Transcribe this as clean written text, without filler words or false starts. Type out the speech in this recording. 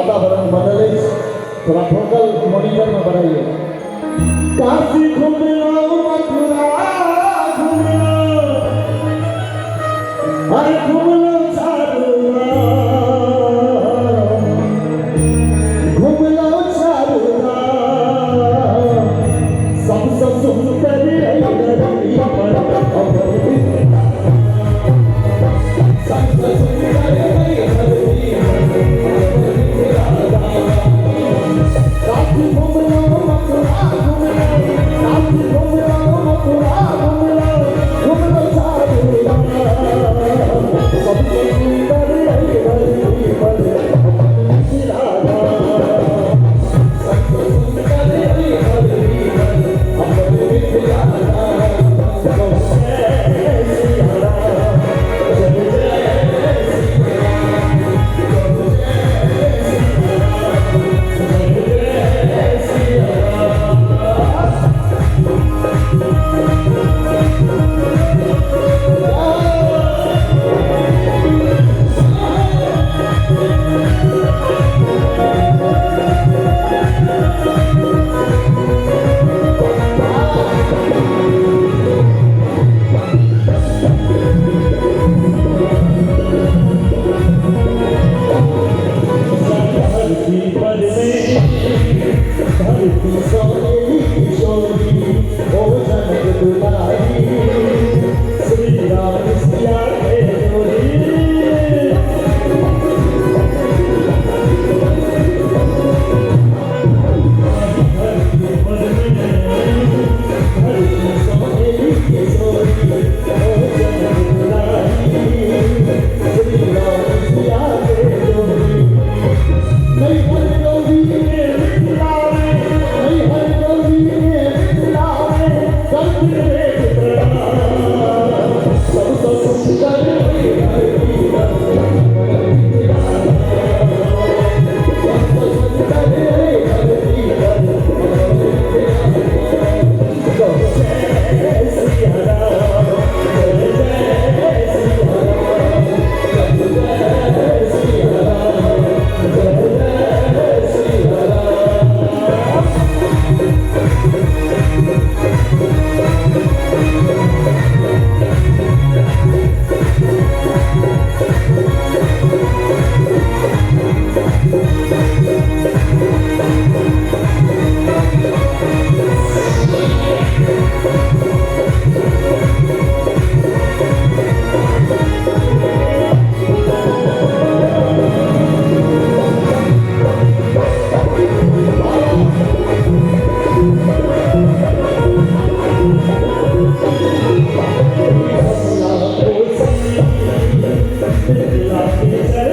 वातावरण बदले, थोड़ा फोकल मॉनिटर में बढ़ाइए। काशी घूम लो, मथुरा घूम लो, अरे घूम लो चारू राम, घूम लो चारू राम, सबसे सुंदर नगरी पर सबसे सुंदर नगरी काशी घूम लो, मथुरा घूम लो, काशी घूम लो, मथुरा घूम लो, घूम लो चारू राम, सबसे सुंदर नगरी पर राधा, सबसे सुंदर नगरी पर अपनी राधा, जय सिया राम, जय Love